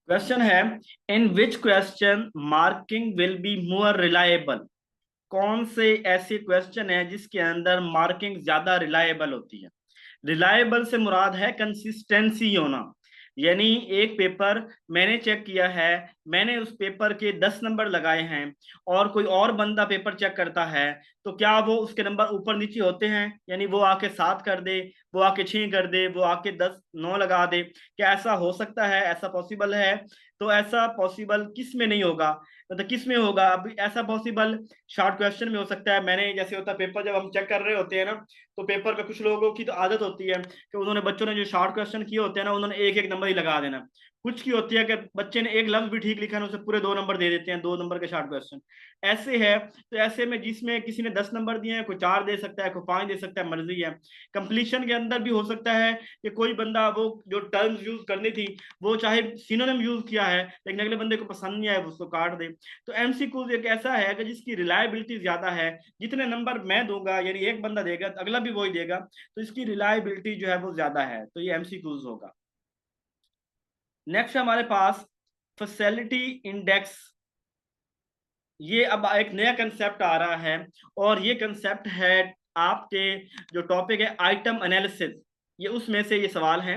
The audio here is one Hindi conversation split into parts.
क्वेश्चन है, in which question marking will be more reliable. कौन से ऐसे क्वेश्चन है जिसके अंदर मार्किंग ज्यादा रिलायबल होती है। रिलायबल से मुराद है कंसिस्टेंसी होना। यानी एक पेपर मैंने चेक किया है, मैंने उस पेपर के 10 नंबर लगाए हैं और कोई और बंदा पेपर चेक करता है, तो क्या वो उसके नंबर ऊपर नीचे होते हैं? यानी वो आके 7 कर दे, वो आके 6 कर दे, वो आके 10 9 लगा दे। क्या ऐसा हो सकता है? ऐसा पॉसिबल है? तो ऐसा पॉसिबल किस में नहीं होगा? मतलब किस में होगा? अभी ऐसा पॉसिबल शॉर्ट क्वेश्चन में हो सकता है। मैंने जैसे होता पेपर जब हम चेक कर रहे होते हैं ना, तो पेपर पे कुछ लोगों की तो आदत होती है कि उन्होंने बच्चों ने जो शॉर्ट क्वेश्चन किए होते हैं ना, उन्होंने एक एक नंबर ही लगा देना। कुछ की होती है कि बच्चे ने एक लफ्ज भी ठीक लिखा है, उसे पूरे 2 नंबर दे देते हैं, 2 नंबर के शॉर्ट क्वेश्चन। ऐसे है। तो ऐसे में जिसमें किसी ने 10 नंबर दिए हैं, कोई 4 दे सकता है, कोई 5 दे सकता है, मर्जी है। कंप्लीशन के अंदर भी हो सकता है कि कोई बंदा वो जो टर्म्स यूज करनी थी, वो चाहे सिनोनिम यूज किया है लेकिन अगले बंदे को पसंद नहीं आया, उसको काट दे। तो एमसीक्यूज एक ऐसा है कि जिसकी रिलायबिलिटी ज्यादा है। जितने नंबर मैं दूंगा, यानी एक बंदा देगा अगला भी वही देगा, तो इसकी रिलायबिलिटी जो है वो ज्यादा है। तो ये एमसीक्यूज होगा। नेक्स्ट हमारे पास फैसिलिटी इंडेक्स। ये अब एक नया कंसेप्ट आ रहा है, और ये कंसेप्ट है आपके जो टॉपिक है आइटम एनालिसिस, ये उसमें से ये सवाल है।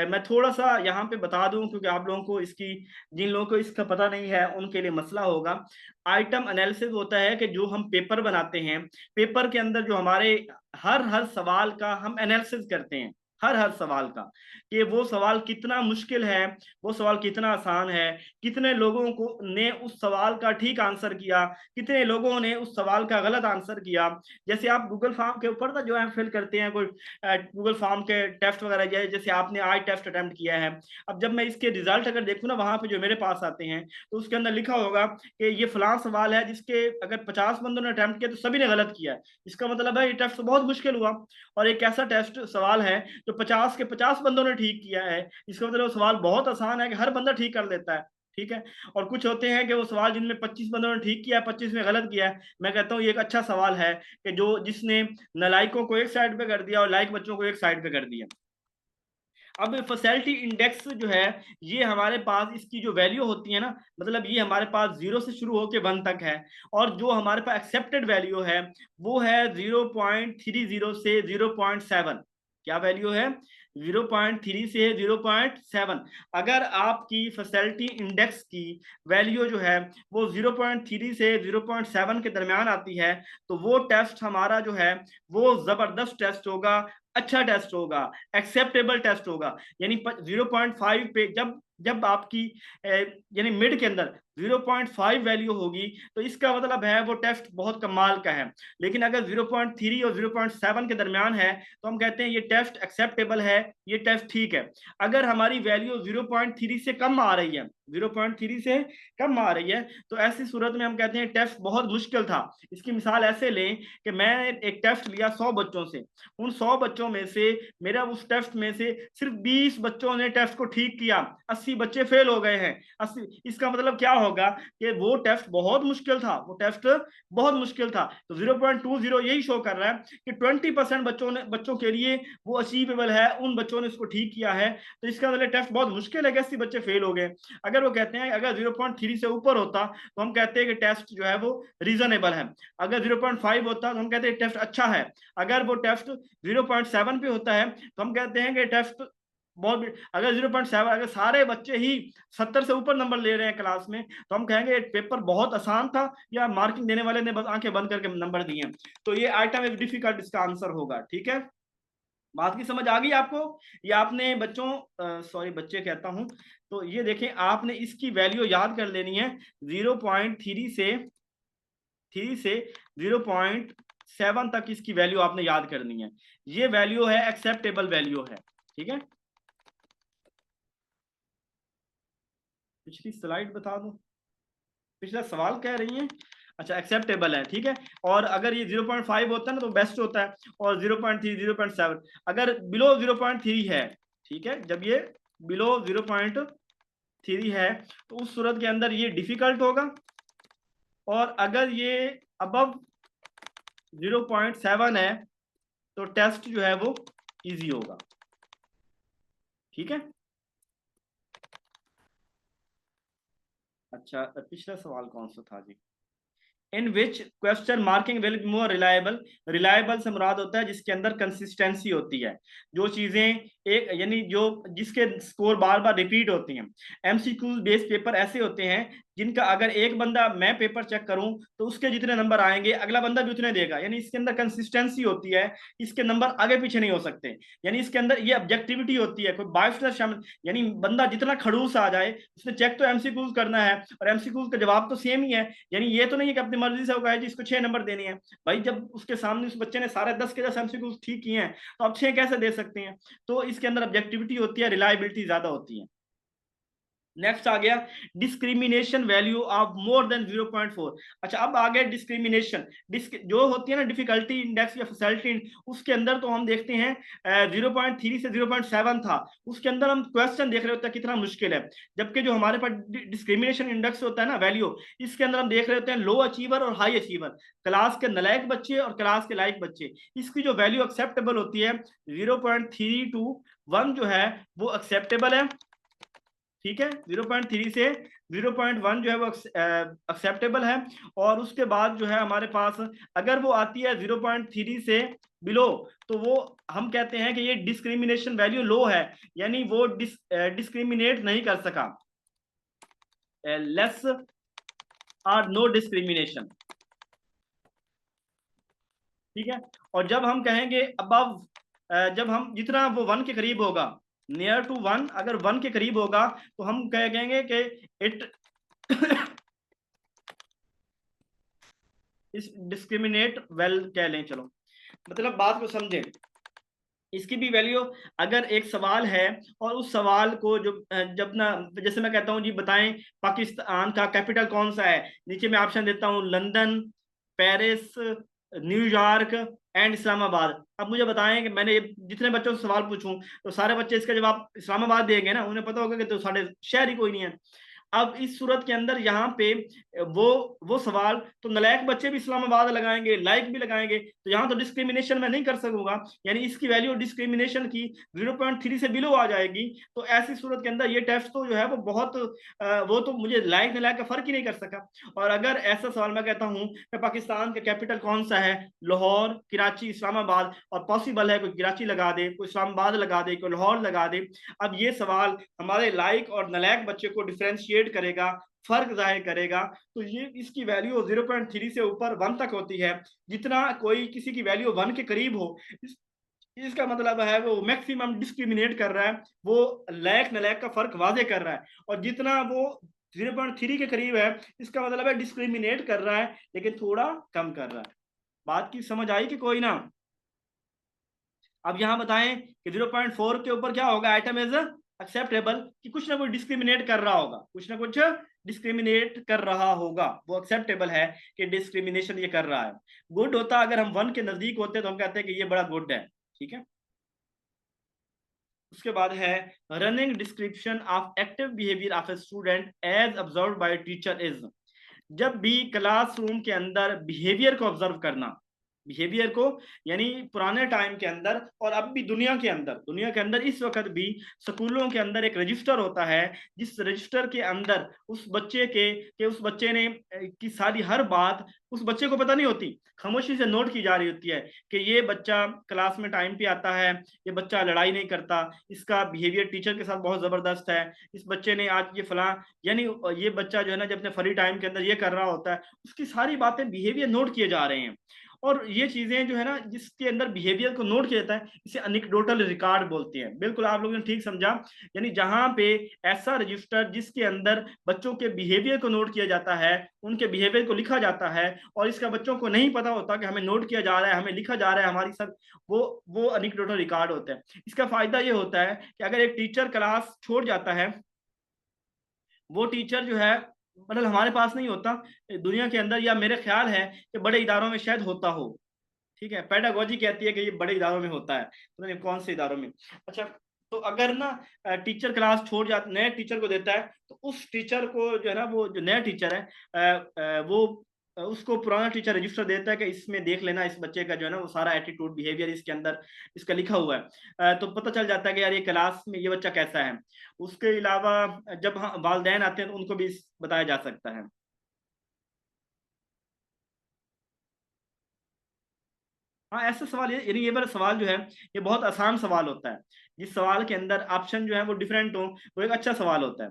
मैं थोड़ा सा यहाँ पे बता दूं क्योंकि आप लोगों को इसकी, जिन लोगों को इसका पता नहीं है उनके लिए मसला होगा। आइटम एनालिसिस होता है कि जो हम पेपर बनाते हैं, पेपर के अंदर जो हमारे हर हर सवाल का हम एनालिसिस करते हैं, हर हर सवाल का, कि वो सवाल कितना मुश्किल है, वो सवाल कितना आसान है, कितने लोगों को ने उस सवाल का ठीक आंसर किया, कितने लोगों ने उस सवाल का गलत आंसर किया। जैसे आप गूगल फॉर्म के ऊपर ना जो है फिल करते हैं, कोई गूगल फॉर्म के टेस्ट वगैरह, जैसे आपने आज टेस्ट अटेम्प्ट किया है, अब जब मैं इसके रिजल्ट अगर देखूँ ना वहां पे जो मेरे पास आते हैं, तो उसके अंदर लिखा होगा कि ये फलां सवाल है जिसके अगर 50 बंदों ने अटेम्प्ट किया तो सभी ने गलत किया है। इसका मतलब है ये टेस्ट बहुत मुश्किल हुआ। और एक ऐसा टेस्ट सवाल है जो 50 के 50 बंदों ने ठीक किया है, इसका मतलब सवाल बहुत आसान है कि हर बंदा ठीक कर लेता है। ठीक है। और कुछ होते हैं कि वो सवाल जिनमें 25 बंदों ने ठीक किया है, 25 में गलत किया है। मैं कहता हूँ ये एक अच्छा सवाल है कि जो जिसने नालायकों को एक साइड पे कर दिया और लायक बच्चों को एक साइड पे कर दिया। अब फैसिलिटी इंडेक्स जो है, ये हमारे पास इसकी जो वैल्यू होती है ना, मतलब ये हमारे पास 0 से शुरू होकर 1 तक है। और जो हमारे पास एक्सेप्टेड वैल्यू है वो है 0.30 से 0.7। क्या वैल्यू है? 0.3 से 0.7। अगर आपकी फैसिलिटी इंडेक्स की वैल्यू जो है वो 0.3 से 0.7 के दरमियान आती है, तो वो टेस्ट हमारा जो है वो जबरदस्त टेस्ट होगा, अच्छा टेस्ट होगा, एक्सेप्टेबल टेस्ट होगा। यानी 0.5 पे जब जब आपकी यानी मिड के अंदर 0.5 वैल्यू होगी, तो इसका मतलब है वो टेस्ट बहुत कमाल का है। लेकिन अगर 0.3 और 0.7 के दरमियान है, तो हम कहते हैं ये टेस्ट एक्सेप्टेबल है, ये टेस्ट ठीक है। अगर हमारी वैल्यू 0.3 से कम आ रही है, 0.3 से कम आ रही है, तो ऐसी सूरत में हम कहते हैं टेस्ट बहुत मुश्किल था। इसकी मिसाल ऐसे लें कि मैंने एक टेस्ट लिया 100 बच्चों से, उन 100 बच्चों में से मेरा उस टेस्ट में से सिर्फ 20 बच्चों ने टेस्ट को ठीक किया, 80 बच्चे फेल हो गए हैं। 80, इसका मतलब क्या होगा कि वो टेस्ट बहुत मुश्किल था, वो टेस्ट बहुत मुश्किल था। तो 0.20 यही शो कर रहा है कि 20% बच्चों के लिए वो अचीवेबल है, उन बच्चों ने उसको ठीक किया है। तो इसका मतलब टेस्ट बहुत मुश्किल है कि 80 बच्चे फेल हो गए। अगर वो कहते हैं अगर 0.3 से ऊपर होता तो हम कहते हैं कि टेस्ट जो है वो रीजनेबल है। अगर 0.5 होता तो हम कहते हैं टेस्ट अच्छा है। अगर वो टेस्ट 0.7 पे होता है तो हम कहते हैं कि टेस्ट बहुत। अगर 0.7, अगर सारे बच्चे ही 70 से ऊपर नंबर ले रहे हैं क्लास में, तो हम कहेंगे पेपर बहुत आसान था, या मार्किंग देने वाले ने बस आंखें बंद करके नंबर दिए। तो ये आइटम इज डिफिकल्ट, इसका आंसर होगा। ठीक है, बात की समझ आ गई आपको? ये आपने बच्चों, सॉरी बच्चे कहता हूं, तो ये देखें आपने इसकी वैल्यू याद कर लेनी है। 0.3 से 0.7 तक इसकी वैल्यू आपने याद करनी है। ये वैल्यू है एक्सेप्टेबल वैल्यू है। ठीक है, पिछली स्लाइड बता दूं, पिछला सवाल कह रही है। अच्छा, एक्सेप्टेबल है, ठीक है। और अगर ये 0.5 होता है ना तो बेस्ट होता है, और 0.3 0.7, अगर बिलो 0.3 है, ठीक है, जब ये बिलो 0.3 है तो उस सूरत के अंदर ये डिफिकल्ट होगा, और अगर ये अबव 0.7 है तो टेस्ट जो है वो इजी होगा। ठीक है, अच्छा, पिछला सवाल कौन सा था जी? In which question marking will be more reliable. Reliable से मुराद होता है जिसके अंदर कंसिस्टेंसी होती है, जो चीजें एक यानी जो जिसके स्कोर बार बार रिपीट होती हैं। एमसीक्यू बेस्ड पेपर ऐसे होते हैं जिनका अगर एक बंदा, मैं पेपर चेक करूं तो उसके जितने नंबर आएंगे अगला बंदा भी उतने देगा, यानी इसके अंदर कंसिस्टेंसी होती है, इसके नंबर आगे पीछे नहीं हो सकते। यानी इसके अंदर ये ऑब्जेक्टिविटी होती है, कोई बायस शामिल, यानी बंदा जितना खड़ूस आ जाए उसने चेक तो एमसीक्यूज करना है और एमसीक्यूज का जवाब तो सेम ही है। यानी ये तो नहीं है कि अपनी मर्जी से होगा जिसको 6 नंबर देने हैं। भाई जब उसके सामने उस बच्चे ने सारे 10 के 10 एमसीक्यूज ठीक किए हैं तो आप 6 कैसे दे सकते हैं? तो इसके अंदर ऑब्जेक्टिविटी होती है, रिलायबिलिटी ज्यादा होती है। नेक्स्ट आ गया discrimination value of more than 0.4। अच्छा, अब आ गया डिस्क्रिमिनेशन। जो होती है ना डिफिकल्टी इंडेक्स या फैसिलिटी, उसके अंदर तो हम देखते हैं 0.3 से 0.7 था, उसके अंदर हम क्वेश्चन देख रहे होते हैं कितना मुश्किल है। जबकि जो हमारे पास डिस्क्रिमिनेशन इंडेक्स होता है ना वैल्यू, इसके अंदर हम देख रहे होते हैं लो अचीवर और हाई अचीवर, क्लास के नलायक बच्चे और क्लास के लायक बच्चे। इसकी जो वैल्यू एक्सेप्टेबल होती है 0.3 टू 1 जो है वो एक्सेप्टेबल है, ठीक है। 0.3 से 0.1 जो है वो एक्सेप्टेबल है। और उसके बाद जो है हमारे पास अगर वो आती है 0.3 से बिलो, तो वो हम कहते हैं कि ये डिस्क्रिमिनेशन वैल्यू लो है, यानी वो डिस्क्रिमिनेट नहीं कर सका, लेस और नो डिस्क्रिमिनेशन, ठीक है। और जब हम कहेंगे अबव, जब हम जितना वो 1 के करीब होगा, नियर टू 1, अगर 1 के करीब होगा तो हम कहेंगे कि इट इस डिस्क्रिमिनेट वेल कह लें, चलो मतलब बात को समझें। इसकी भी वैल्यू, अगर एक सवाल है और उस सवाल को जो जब ना, जैसे मैं कहता हूं जी बताएं पाकिस्तान का कैपिटल कौन सा है, नीचे मैं ऑप्शन देता हूं London, Paris, New York and Islamabad. अब मुझे बताएं कि मैंने जितने बच्चों से सवाल पूछूं तो सारे बच्चे इसका जवाब इस्लामाबाद देंगे ना, उन्हें पता होगा कि तो साढ़े शहर ही कोई नहीं है। अब इस सूरत के अंदर यहाँ पे वो सवाल तो नलायक बच्चे भी इस्लामाबाद लगाएंगे, लाइक भी लगाएंगे, तो यहाँ तो डिस्क्रिमिनेशन मैं नहीं कर सकूंगा, यानी इसकी वैल्यू डिस्क्रिमिनेशन की 0.3 से बिलो आ जाएगी। तो ऐसी सूरत के अंदर ये टेस्ट तो जो है वो बहुत वो तो मुझे लायक नलायक का फर्क ही नहीं कर सका। और अगर ऐसा सवाल मैं कहता हूँ कि पाकिस्तान का कैपिटल कौन सा है, लाहौर, कराची, इस्लामाबाद, और पॉसिबल है कोई कराची लगा दे, कोई इस्लामाबाद लगा दे, कोई लाहौर लगा दे, अब ये सवाल हमारे लायक और नलायक बच्चे को डिफ्रेंशिएट करेगा, फर्क जाहिर करेगा। तो ये इसकी वैल्यू 0.3 से ऊपर 1 तक होती है। जितना कोई किसी की वैल्यू 1 के करीब हो, इसका मतलब है वो मैक्सिमम डिस्क्रिमिनेट कर रहा है, वो लायक नलायक का फर्क वाजे कर रहा है। और जितना वो 0.3 के करीब है, इसका मतलब है डिस्क्रिमिनेट कर रहा है लेकिन थोड़ा कम कर रहा है। बात की समझ आई कि कोई ना? अब यहां बताएं कि 0.4 के ऊपर क्या होगा, आइटम इज एक्सेप्टेबल, कि कुछ ना कुछ डिस्क्रिमिनेट कर रहा होगा, कुछ ना कुछ डिस्क्रिमिनेट कर रहा होगा, वो एक्सेप्टेबल है कि डिस्क्रिमिनेशन ये कर रहा है। गुड होता अगर हम 1 के नजदीक होते तो हम कहते हैं कि ये बड़ा गुड है, ठीक है। उसके बाद है running description of active behaviour of a student as observe by teacher is. जब भी क्लासरूम के अंदर बिहेवियर को ऑब्जर्व करना, बिहेवियर को, यानी पुराने टाइम के अंदर और अब भी दुनिया के अंदर इस वक्त भी स्कूलों के अंदर एक रजिस्टर होता है, जिस रजिस्टर के अंदर उस बच्चे के उस बच्चे ने की सारी हर बात उस बच्चे को पता नहीं होती, खामोशी से नोट की जा रही होती है कि ये बच्चा क्लास में टाइम पे आता है, ये बच्चा लड़ाई नहीं करता, इसका बिहेवियर टीचर के साथ बहुत जबरदस्त है, इस बच्चे ने आज ये फला, यानी ये बच्चा जो है ना जब अपने फ्री टाइम के अंदर ये कर रहा होता है, उसकी सारी बातें बिहेवियर नोट किए जा रहे हैं। और ये चीजें जो है ना जिसके अंदर बिहेवियर को नोट किया जाता है, इसे एनेक्डोटल रिकॉर्ड बोलते हैं। बिल्कुल आप लोगों ने ठीक समझा, यानी जहां पे ऐसा रजिस्टर जिसके अंदर बच्चों के बिहेवियर को नोट किया जाता है, उनके बिहेवियर को लिखा जाता है, और इसका बच्चों को नहीं पता होता कि हमें नोट किया जा रहा है, हमें लिखा जा रहा है, हमारी सब वो एनेक्डोटल रिकॉर्ड होता है। इसका फायदा ये होता है कि अगर एक टीचर क्लास छोड़ जाता है, वो टीचर जो है मतलब हमारे पास नहीं होता, दुनिया के अंदर, या मेरे ख्याल है कि बड़े इदारों में शायद होता हो, ठीक है, पेडागोजी कहती है कि ये बड़े इदारों में होता है, पता नहीं कौन से इदारों में। अच्छा, तो अगर ना टीचर क्लास छोड़ जाता, नए टीचर को देता है, तो उस टीचर को जो है ना, वो जो नया टीचर है वो उसको पुराना टीचर रजिस्टर देता है कि इसमें देख लेना इस बच्चे का जो है ना वो सारा एटीट्यूड बिहेवियर इसके अंदर इसका लिखा हुआ है, तो पता चल जाता है कि यार ये क्लास में ये बच्चा कैसा है। उसके अलावा जब वालिदैन आते हैं तो उनको भी बताया जा सकता है। हाँ, ऐसे सवाल यानी ये वाला सवाल जो है ये बहुत आसान सवाल होता है, जिस सवाल के अंदर ऑप्शन जो है वो डिफरेंट हो, वो एक अच्छा सवाल होता है।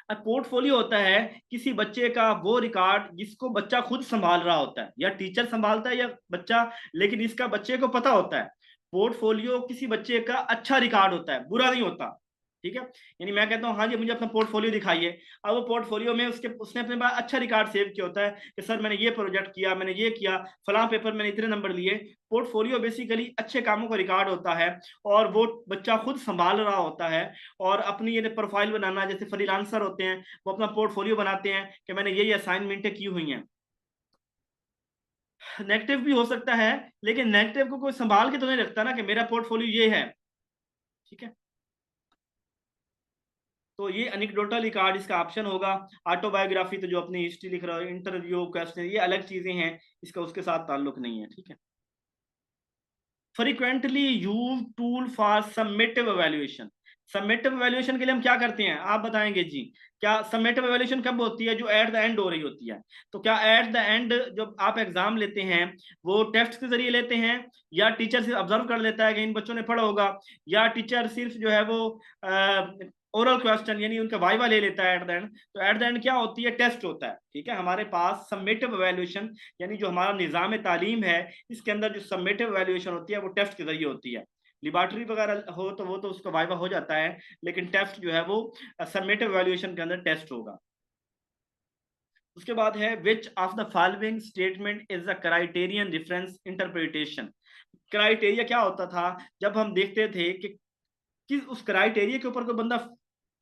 अब पोर्टफोलियो होता है किसी बच्चे का वो रिकॉर्ड जिसको बच्चा खुद संभाल रहा होता है, या टीचर संभालता है या बच्चा, लेकिन इसका बच्चे को पता होता है। पोर्टफोलियो किसी बच्चे का अच्छा रिकॉर्ड होता है, बुरा नहीं होता। ठीक है, यानी मैं कहता हूँ हाँ जी मुझे अपना पोर्टफोलियो दिखाइए, अब वो पोर्टफोलियो में उसने अपने पास अच्छा रिकॉर्ड सेव किया होता है कि सर मैंने ये प्रोजेक्ट किया, मैंने ये किया, फलां पेपर मैंने इतने नंबर लिए। पोर्टफोलियो बेसिकली अच्छे कामों का रिकॉर्ड होता है, और वो बच्चा खुद संभाल रहा होता है। और अपनी ये प्रोफाइल बनाना, जैसे फ्रीलांसर होते हैं वो अपना पोर्टफोलियो बनाते हैं कि मैंने ये असाइनमेंटें की हुई हैं। नेगेटिव भी हो सकता है, लेकिन नेगेटिव को कोई संभाल के तो नहीं रखता ना कि मेरा पोर्टफोलियो ये है। ठीक है, तो ये एनेक्डोटल रिकॉर्ड इसका ऑप्शन होगा। ऑटोबायोग्राफी तो जो अपनी हिस्ट्री लिख रहा है, इंटरव्यू क्वेश्चन, ये अलग चीजें हैं, इसका उसके साथ ताल्लुक नहीं है। ठीक है, frequently use tool for submissive evaluation. Submissive evaluation के लिए हम क्या करते हैं आप बताएंगे जी? क्या सबमिटिव एवेल्युएशन कब होती है? जो एट द एंड हो रही होती है। तो क्या एट द एंड जब आप एग्जाम लेते हैं वो टेस्ट के जरिए लेते हैं, या टीचर सिर्फ ऑब्जर्व कर लेता है कि इन बच्चों ने पढ़ा होगा, या टीचर सिर्फ जो है वो ओरल क्वेश्चन यानी उनका वाइवा ले लेता है एट द एंड? तो एट द एंड क्या होती है? टेस्ट होता है। ठीक है, हमारे पास सबमिटिव एवेल्युएशन यानी जो हमारा निज़ाम तालीम है इसके अंदर जो सबमिटिव एवेल्युएशन होती है वो टेस्ट के जरिए होती है। लिबॉर्टरी वगैरह हो तो वो तो उसका वाइवा हो जाता है, लेकिन टेस्ट जो है वो सबमिटिव एवेल्युएशन के अंदर टेस्ट होगा। उसके बाद है which of the following statement is the criterion difference interpretation. Criteria क्या होता था जब हम देखते थे कि किस उस क्राइटेरिया के ऊपर कोई बंदा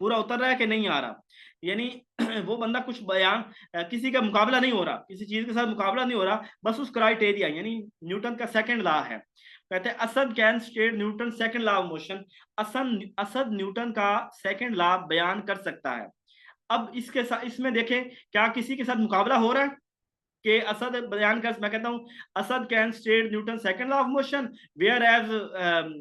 पूरा उतर रहा है कि नहीं आ रहा, यानी वो बंदा कुछ बयान किसी का मुकाबला नहीं हो रहा, किसी चीज के साथ मुकाबला नहीं हो रहा, बस उस क्राइटेरिया यानी न्यूटन का सेकंड लॉ है। कहते हैं Asad can state Newton second law of motion. Asad Newton का सेकंड लॉ बयान कर सकता है। अब इसके साथ इसमें देखें क्या किसी के साथ मुकाबला हो रहा है कि असद बयान कर, मैं कहता हूं Asad can state Newton second law of motion whereas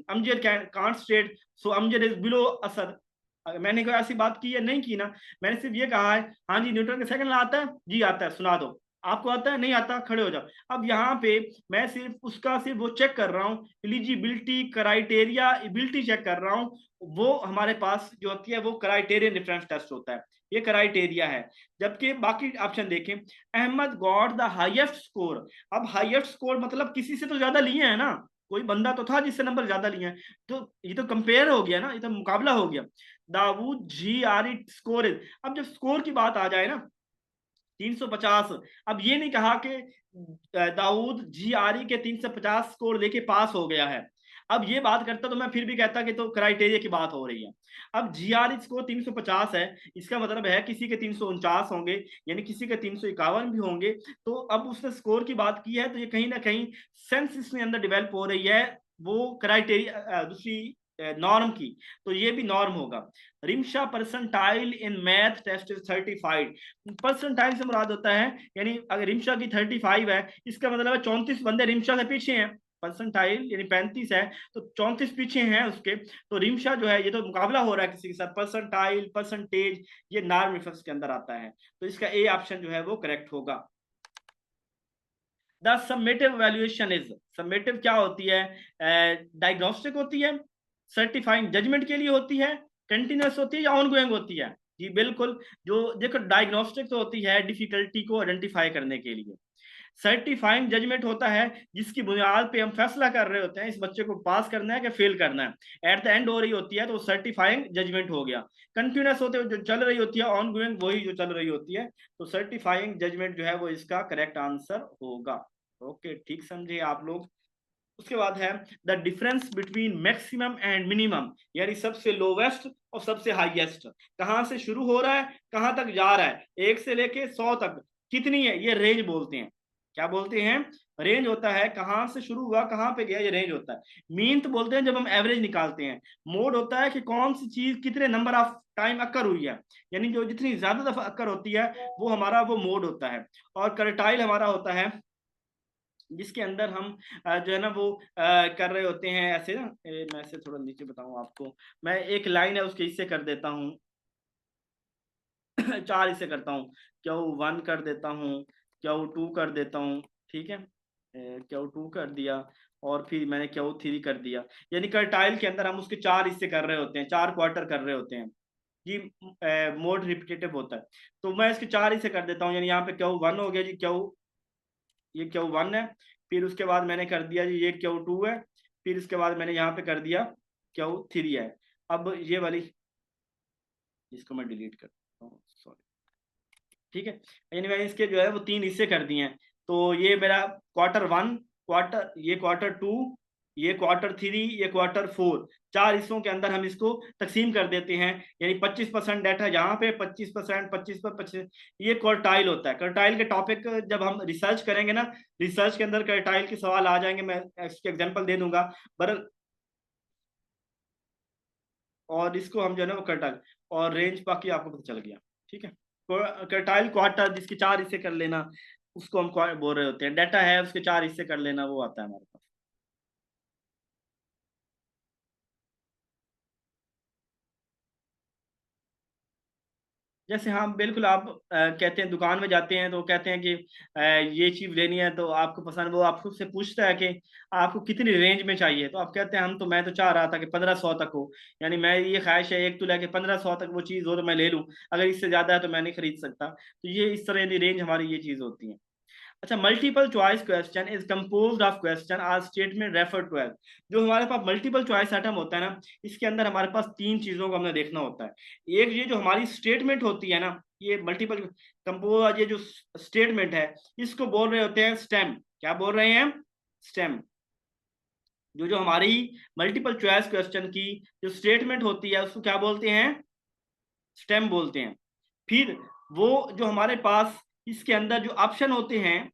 Amjad can't state, so Amjad is below Asad. मैंने कोई ऐसी बात की है? नहीं की ना, मैंने सिर्फ ये कहा है हाँ जी न्यूटन का सेकंड लॉ आता है जी, आता है, सुना दो। आपको आता है? नहीं आता, खड़े हो जाओ। अब यहाँ पे मैं सिर्फ उसका सिर्फ वो चेक कर रहा हूँ, एलिजिबिलिटी क्राइटेरिया एबिलिटी चेक कर रहा हूँ। वो हमारे पास जो होती है वो क्राइटेरियन डिफरेंस टेस्ट होता है, ये क्राइटेरिया है। जबकि बाकी ऑप्शन देखें, Ahmad got the highest score. अब हाईएस्ट स्कोर मतलब किसी से तो ज्यादा लिए हैं ना, कोई बंदा तो था जिससे नंबर ज्यादा लिए हैं, तो ये तो कंपेयर हो गया ना, ये तो मुकाबला हो गया। दाऊद जी आर ई स्कोर। अब जब स्कोर की बात आ जाए ना 350, अब ये नहीं कहा कि दाऊद जी आर ई के 350 स्कोर लेके पास हो गया है। अब ये बात करता तो मैं फिर भी कहता कि तो क्राइटेरिया की बात हो रही है। अब जी आर ई स्कोर 350 है, इसका मतलब है किसी के 349 होंगे, यानी किसी के 351 भी होंगे। तो अब उसने स्कोर की बात की है तो ये कहीं ना कहीं सेंस इसमें अंदर डेवलप हो रही है, वो क्राइटेरिया दूसरी नॉर्म की, तो ये भी नॉर्म होगा। Rimsha percentile in math test is 35। Percentile से मुराद होता है यानी अगर रिमशा की 35 है इसका मतलब है 34 बंदे रिमशा से पीछे हैं। परसेंटाइल यानी 35 है तो 34 पीछे हैं उसके, तो रिमशा जो है ये तो मुकाबला हो रहा है किसी के साथ। परसेंटाइल परसेंटेज ये नॉर्म इफेक्ट्स के अंदर आता है, तो इसका ए ऑप्शन जो है वो करेक्ट होगा। The summative valuation is, summative क्या होती है? डायग्नोस्टिक होती है, सर्टिफाइंग जजमेंट के लिए होती है, कंटिन्यूस होती है या ऑनगोइंग होती है? जी बिल्कुल, जो देखो डायग्नोस्टिक तो होती है डिफिकल्टी को आइडेंटिफाई करने के लिए, सर्टिफाइंग जजमेंट होता है जिसकी बुनियाद पे हम फैसला कर रहे होते हैं इस बच्चे को पास करना है कि फेल करना है, एट द एंड हो रही होती है तो सर्टिफाइंग जजमेंट हो गया। कंटिन्यूस होते हुए जो चल रही होती है, ऑन गोइंग वही जो चल रही होती है, तो सर्टिफाइंग जजमेंट जो है वो इसका करेक्ट आंसर होगा। ओके, ठीक समझे आप लोग? उसके बाद है the difference between maximum and minimum, यानी सबसे लोवेस्ट और सबसे हाईएस्ट, कहां से शुरू हो रहा है कहां तक जा रहा है, 1 से लेके 100 तक कितनी है, ये रेंज बोलते हैं। क्या बोलते हैं, रेंज होता है, कहाँ से शुरू हुआ कहाँ पे गया, ये रेंज होता है। मीन तो बोलते हैं जब हम एवरेज निकालते हैं। मोड होता है कि कौन सी चीज कितने नंबर ऑफ टाइम अक्कर हुई है, यानी जो जितनी ज्यादा दफा अक्कर होती है वो हमारा वो मोड होता है। और कर्टाइल हमारा होता है जिसके अंदर हम जो है ना वो कर रहे होते हैं ऐसे ना, मैं ऐसे थोड़ा नीचे बताऊं आपको, मैं एक लाइन है उसके हिस्से कर देता हूँ चार हिस्से करता हूँ, क्यू वन कर देता हूँ, क्यू टू कर देता हूँ, ठीक है, क्यू टू कर दिया, और फिर मैंने क्यू थ्री कर दिया। यानी कर्टाइल के अंदर हम उसके चार हिस्से कर रहे होते हैं, चार क्वार्टर कर रहे होते हैं। ये मोड रिपीटेटिव होता है। तो मैं इसके चार हिस्से कर देता हूँ, यानी यहाँ पे क्यू वन हो गया जी, ये क्यू वन है, फिर उसके बाद मैंने कर दिया जी ये क्यू टू है, फिर इसके बाद मैंने यहाँ पे कर दिया क्यू थ्री है। अब ये वाली इसको मैं डिलीट करता हूँ, सॉरी, ठीक है। यानी मैंने इसके जो है वो तीन हिस्से कर दिए हैं। तो ये मेरा क्वार्टर वन, क्वार्टर, ये क्वार्टर टू, ये क्वार्टर थ्री, ये क्वार्टर फोर, चार हिस्सों के अंदर हम इसको तकसीम कर देते हैं। यानी 25% डाटा यहाँ पे, 25%, 25 ये क्वार्टाइल होता है। क्वार्टाइल के टॉपिक जब हम रिसर्च करेंगे ना, रिसर्च के अंदर क्वार्टाइल के सवाल आ जाएंगे, मैं इसके एग्जाम्पल दे दूंगा। बर और इसको हम जो है ना वो क्वार्टाइल और रेंज बाकी आपको पता चल गया, ठीक है। क्वार्टाइल क्वार्टर जिसके चार हिस्से कर लेना उसको हम बोल रहे होते हैं, डाटा है उसके चार हिस्से कर लेना, वो आता है हमारे पास। जैसे हाँ बिल्कुल, आप कहते हैं दुकान में जाते हैं तो कहते हैं कि ये चीज लेनी है तो आपको पसंद, वो आपको से पूछता है कि आपको कितनी रेंज में चाहिए, तो आप कहते हैं मैं तो चाह रहा था कि 1500 तक हो, यानी मैं ये ख्वाहिश है एक तो लेके 1500 तक वो चीज़ हो तो मैं ले लूँ, अगर इससे ज़्यादा है तो मैं नहीं खरीद सकता। तो ये इस तरह की रेंज हमारी ये चीज़ होती है। अच्छा, multiple choice question is composed of question or statement refer to as. जो हमारे पास मल्टीपल चॉइस आइटम होता है ना, इसके अंदर हमारे पास तीन चीजों को हमने देखना होता है। एक ये जो हमारी स्टेटमेंट होती है ना, ये मल्टीपल कंपोज, ये जो स्टेटमेंट है इसको बोल रहे होते हैं स्टेम। क्या बोल रहे हैं, स्टेम। जो जो हमारी मल्टीपल चॉइस क्वेश्चन की जो स्टेटमेंट होती है उसको क्या बोलते हैं, स्टेम बोलते हैं। फिर वो जो हमारे पास इसके अंदर जो ऑप्शन होते हैं,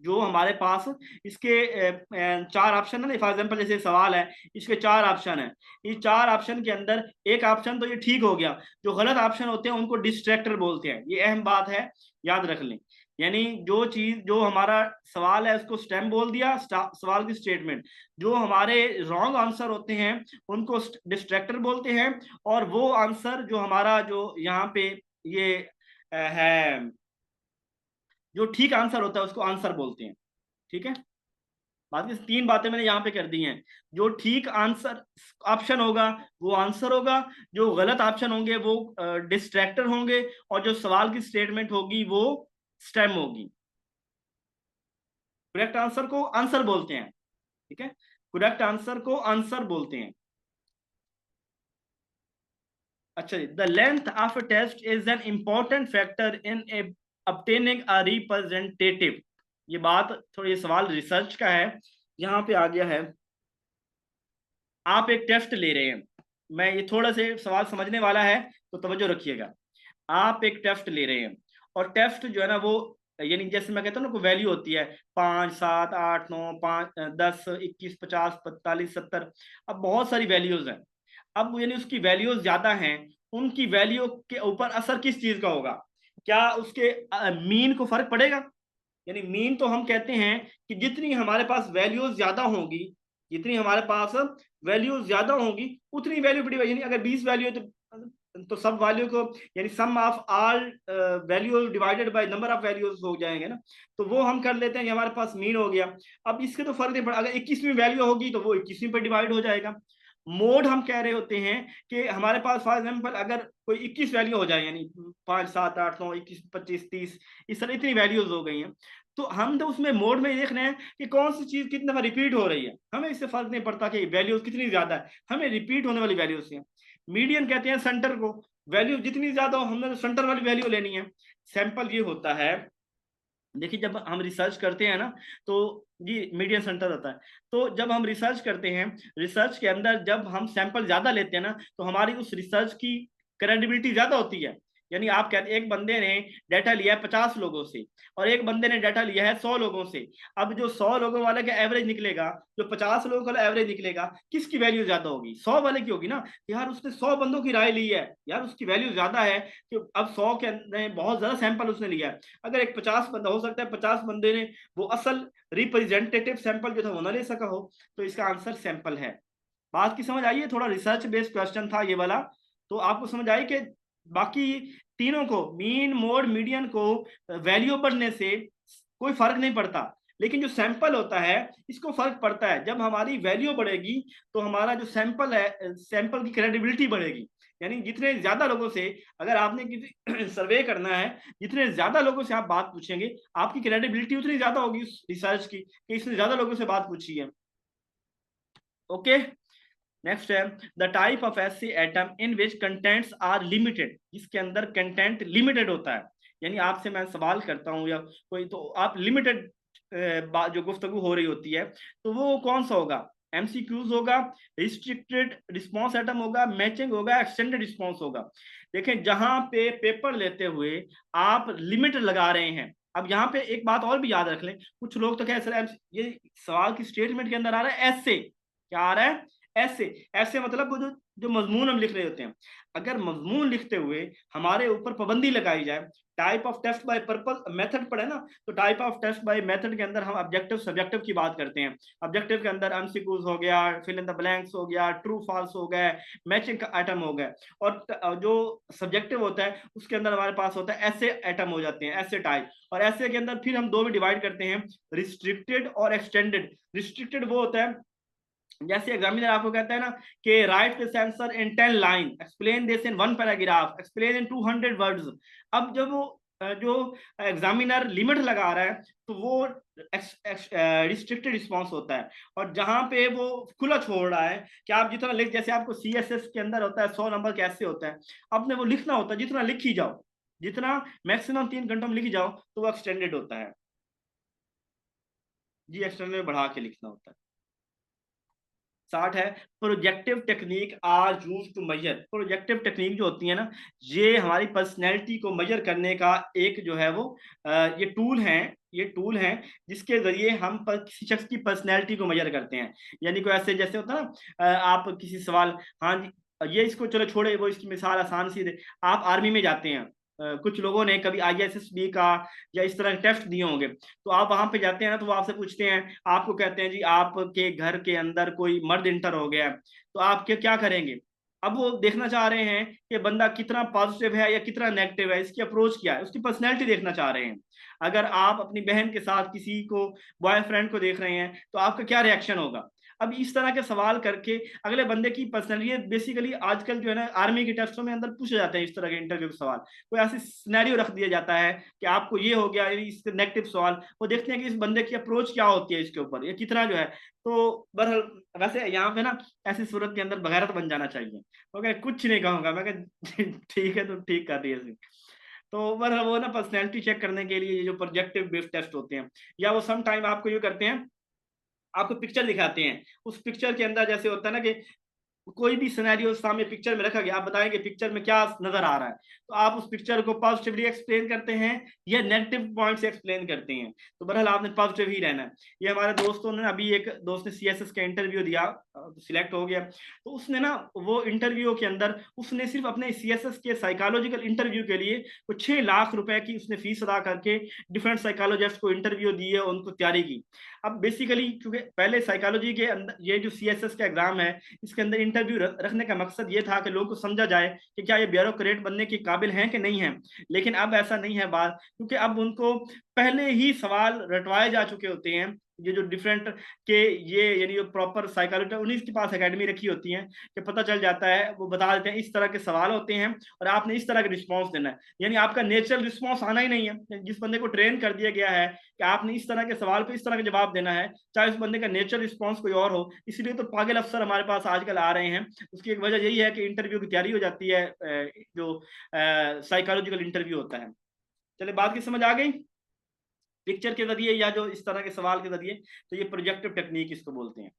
जो हमारे पास इसके चार ऑप्शन है ना, फॉर एग्जांपल जैसे सवाल है, इसके चार ऑप्शन है, इस चार ऑप्शन के अंदर एक ऑप्शन तो ये ठीक हो गया, जो गलत ऑप्शन होते हैं उनको डिस्ट्रैक्टर बोलते हैं। ये अहम बात है, याद रख लें। यानी जो चीज जो हमारा सवाल है उसको स्टेम बोल दिया, सवाल की स्टेटमेंट, जो हमारे रॉन्ग आंसर होते हैं उनको डिस्ट्रैक्टर बोलते हैं, और वो आंसर जो हमारा जो यहाँ पे ये है, जो ठीक आंसर होता है उसको आंसर बोलते हैं, ठीक है। बाकी तीन बातें मैंने यहाँ पे कर दी हैं। जो ठीक आंसर ऑप्शन होगा वो आंसर होगा, जो गलत ऑप्शन होंगे वो डिस्ट्रैक्टर होंगे, और जो सवाल की स्टेटमेंट होगी वो स्टेम होगी। करेक्ट आंसर को आंसर बोलते हैं, ठीक है, करेक्ट आंसर को आंसर बोलते हैं। अच्छा, the length of a test is an important factor in obtaining a representative। ये बात थोड़ी, ये सवाल रिसर्च का है, यहाँ पे आ गया है। आप एक टेस्ट ले रहे हैं, मैं ये थोड़ा से सवाल समझने वाला है तो तवज्जो रखिएगा। आप एक टेस्ट ले रहे हैं, और टेस्ट जो है ना वो, यानी जैसे मैं कहता हूँ ना कोई वैल्यू होती है, 5, 7, 8, 9, 5, 10, 21, 50, 45, 70, अब बहुत सारी वैल्यूज हैं। अब यानी उसकी वैल्यूज ज्यादा हैं, उनकी वैल्यू के ऊपर असर किस चीज का होगा, क्या उसके मीन को फर्क पड़ेगा। यानी मीन तो हम कहते हैं कि जितनी हमारे पास वैल्यूज ज्यादा होंगी, जितनी हमारे पास वैल्यूज ज्यादा होंगी उतनी वैल्यू बड़ी, यानी अगर 20 वैल्यू है तो सब वैल्यू को, यानी sum of all values divided by number of values हो जाएंगे ना, तो वो हम कर लेते हैं कि हमारे पास मीन हो गया। अब इसके तो फर्क नहीं पड़ा, अगर 21वीं वैल्यू होगी तो वो 21वीं पर डिवाइड हो जाएगा। मोड हम कह रहे होते हैं कि हमारे पास फॉर एग्जाम्पल अगर कोई 21 वैल्यू हो जाए, यानी 5, 7, 8, 9, 21, 25, 30, इस तरह इतनी वैल्यूज हो गई हैं, तो हम तो उसमें मोड में देख रहे हैं कि कौन सी चीज कितनी दफा रिपीट हो रही है, हमें इससे फर्क नहीं पड़ता कि वैल्यूज कितनी ज्यादा है, हमें रिपीट होने वाली वैल्यूज से। मीडियन कहते हैं सेंटर को, वैल्यू जितनी ज्यादा हो हमने तो सेंटर वाली वैल्यू लेनी है। सैंपल ये होता है, देखिए जब हम रिसर्च करते हैं ना, तो जी मीडियन सेंटर होता है। तो जब हम रिसर्च करते हैं, रिसर्च के अंदर जब हम सैंपल ज्यादा लेते हैं ना, तो हमारी उस रिसर्च की क्रेडिबिलिटी ज्यादा होती है। यानी आप कहते एक बंदे ने डाटा लिया है 50 लोगों से और एक बंदे ने डाटा लिया है 100 लोगों से। अब जो 100 लोगों वाले का एवरेज निकलेगा, जो 50 लोगों का एवरेज निकलेगा, किसकी वैल्यू ज्यादा होगी? 100 वाले की होगी ना। यार उसने 100 बंदों की राय ली है, यार उसकी वैल्यू ज्यादा है कि अब 100 के अंदर बहुत ज्यादा सैंपल उसने लिया है। अगर एक 50 बंदा, हो सकता है 50 बंदे ने वो असल रिप्रेजेंटेटिव सैंपल जो था वो ना ले सका हो, तो इसका आंसर सैंपल है। बात की समझ आई है? थोड़ा रिसर्च बेस्ड क्वेश्चन था ये वाला। तो आपको समझ आई कि बाकी तीनों को, मीन मोड मीडियन को वैल्यू बढ़ने से कोई फर्क नहीं पड़ता, लेकिन जो सैंपल होता है इसको फर्क पड़ता है। जब हमारी वैल्यू बढ़ेगी तो हमारा जो सैंपल है, सैंपल की क्रेडिबिलिटी बढ़ेगी। यानी जितने ज्यादा लोगों से, अगर आपने किसी सर्वे करना है, जितने ज्यादा लोगों से आप बात पूछेंगे, आपकी क्रेडिबिलिटी उतनी ज्यादा होगी उस रिसर्च की कि इसने ज्यादा लोगों से बात पूछी है। ओके, नेक्स्ट है द टाइप ऑफ ऐसे item in which contents are limited, जिसके अंदर कंटेंट लिमिटेड होता है। यानी आपसे मैं सवाल करता हूं या कोई, तो आप लिमिटेड जो गुफ्तगू हो रही होती है, तो वो कौन सा होगा? एमसीक्यूज होगा, रिस्ट्रिक्टेड रिस्पॉन्स एटम होगा, मैचिंग होगा, एक्सटेंडेड रिस्पॉन्स होगा। देखें, जहां पे पेपर लेते हुए आप लिमिट लगा रहे हैं, अब यहाँ पे एक बात और भी याद रख लें, कुछ लोग तो कह सर ये सवाल की स्टेटमेंट के अंदर आ रहा है ऐसे, क्या आ रहा है? ऐसे। ऐसे मतलब वो जो जो मजमून हम लिख रहे होते हैं, अगर मजमून लिखते हुए हमारे ऊपर पाबंदी लगाई जाए, type of test by purpose method पढ़े ना, तो type of test by method के अंदर हम ऑब्जेक्टिव सब्जेक्टिव की बात करते हैं। ऑब्जेक्टिव के अंदर एमसीक्यूज हो गया, फिल इन द ब्लैंक्स हो गया, ट्रू फॉल्स हो गया, मैचिंग का आइटम हो गया। और जो सब्जेक्टिव होता है उसके अंदर हमारे पास होता है ऐसे आइटम हो जाते हैं, ऐसे टाइप। और ऐसे के अंदर फिर हम दो में डिवाइड करते हैं, रिस्ट्रिक्टेड और एक्सटेंडेड। रिस्ट्रिक्टेड वो होता है, जैसे एग्जामिनर आपको कहता है ना कि right this answer in 10 line, explain this in 1 paragraph, explain in 200 words. अब जब वो जो एग्जामिनर लिमिट लगा रहा है तो वो रिस्ट्रिक्टेड रिस्पॉन्स होता है। और जहां पे वो खुला छोड़ रहा है कि आप जितना लिख, जैसे आपको सीएसएस के अंदर होता है 100 नंबर कैसे होता है, आपने वो लिखना होता है, जितना लिख ही जाओ, जितना मैक्सिमम 3 घंटों में लिख जाओ, तो वो एक्सटेंडेड होता है जी, एक्सटेंडेड में बढ़ा के लिखना होता है। 60 है, projective technique are use to measure. Projective technique जो होती है ना, ये हमारी पर्सनैलिटी को मेजर करने का एक जो है वो ये टूल है, ये टूल है जिसके जरिए हम किसी शख्स की पर्सनैलिटी को मेजर करते हैं। यानी कोई ऐसे जैसे होता है ना, आप किसी सवाल, हाँ जी, ये इसको चलो छोड़े, वो इसकी मिसाल आसान सी दे। आप आर्मी में जाते हैं, कुछ लोगों ने कभी आईएसएसबी का या इस तरह के टेस्ट दिए होंगे, तो आप वहां पे जाते हैं ना, तो वो आपसे पूछते हैं, आपको कहते हैं जी आपके घर के अंदर कोई मर्द इंटर हो गया है, तो आप क्या करेंगे? अब वो देखना चाह रहे हैं कि बंदा कितना पॉजिटिव है या कितना नेगेटिव है, इसकी अप्रोच क्या है, उसकी पर्सनैलिटी देखना चाह रहे हैं। अगर आप अपनी बहन के साथ किसी को, बॉयफ्रेंड को देख रहे हैं, तो आपका क्या रिएक्शन होगा? अब इस तरह के सवाल करके अगले बंदे की पर्सनैलिटी, बेसिकली आजकल जो है ना आर्मी के टेस्टों में अंदर पूछे जाते हैं इस तरह के इंटरव्यू के सवाल, कोई ऐसे सिनेरियो रख दिया जाता है कि आपको ये हो गया, इसके नेगेटिव सवाल, वो देखते हैं कि इस बंदे की अप्रोच क्या होती है इसके ऊपर, ये कितना जो है। तो बहरहाल, वैसे यहाँ पे ना ऐसी सूरत के अंदर बगैरत बन जाना चाहिए। ओके, कुछ नहीं कहूंगा मैं, ठीक है, तो ठीक कर रही है। तो बहरहाल वो ना पर्सनैलिटी चेक करने के लिए ये जो प्रोजेक्टिव बेस्ड टेस्ट होते हैं, या वो सम टाइम आपको ये करते हैं, आपको पिक्चर दिखाते हैं, उस पिक्चर के अंदर जैसे होता है ना कि कोई भी सिनेरियो सामने पिक्चर में रखा गया, आप बताएंगे पिक्चर में क्या नजर आ रहा है, तो आप उस पिक्चर को पॉजिटिवली एक्सप्लेन करते हैं या नेगेटिव पॉइंट से एक्सप्लेन करते हैं। तो बहरहाल आपने पॉजिटिव ही रहना है। ये हमारे दोस्तों ने, अभी एक दोस्त ने सीएसएस का इंटरव्यू दिया, सिलेक्ट हो गया, तो उसने ना वो इंटरव्यू के अंदर उसने सिर्फ अपने सीएसएस के साइकोलॉजिकल इंटरव्यू के लिए वो 6 लाख रुपए की उसने फीस अदा करके डिफरेंट साइकोलॉजिस्ट को इंटरव्यू दिए, उनको तैयारी की। अब बेसिकली क्योंकि पहले साइकोलॉजी के अंदर ये जो सीएसएस का एग्जाम है, इसके अंदर इंटरव्यू रखने का मकसद ये था कि लोगों को समझा जाए कि क्या ये ब्यूरोक्रेट बनने के काबिल हैं कि नहीं है। लेकिन अब ऐसा नहीं है बात, क्योंकि अब उनको पहले ही सवाल रटवाए जा चुके होते हैं। ये जो डिफरेंट के ये यानी जो प्रॉपर साइकोलॉजिस्ट उन्हीं के पास एकेडमी रखी होती है कि पता चल जाता है, वो बता देते हैं इस तरह के सवाल होते हैं और आपने इस तरह का रिस्पॉन्स देना है। यानी आपका नेचुरल रिस्पॉन्स आना ही नहीं है। जिस बंदे को ट्रेन कर दिया गया है कि आपने इस तरह के सवाल पे इस तरह का जवाब देना है, चाहे उस बंदे का नेचुरल रिस्पॉन्स कोई और हो, इसलिए तो पागल अफसर हमारे पास आजकल आ रहे हैं। उसकी एक वजह यही है कि इंटरव्यू की तैयारी हो जाती है, जो साइकोलॉजिकल इंटरव्यू होता है। चले, बात की समझ आ गई? पिक्चर के जरिए या जो इस तरह के सवाल के जरिए, तो ये प्रोजेक्टिव टेक्निक इसको बोलते हैं।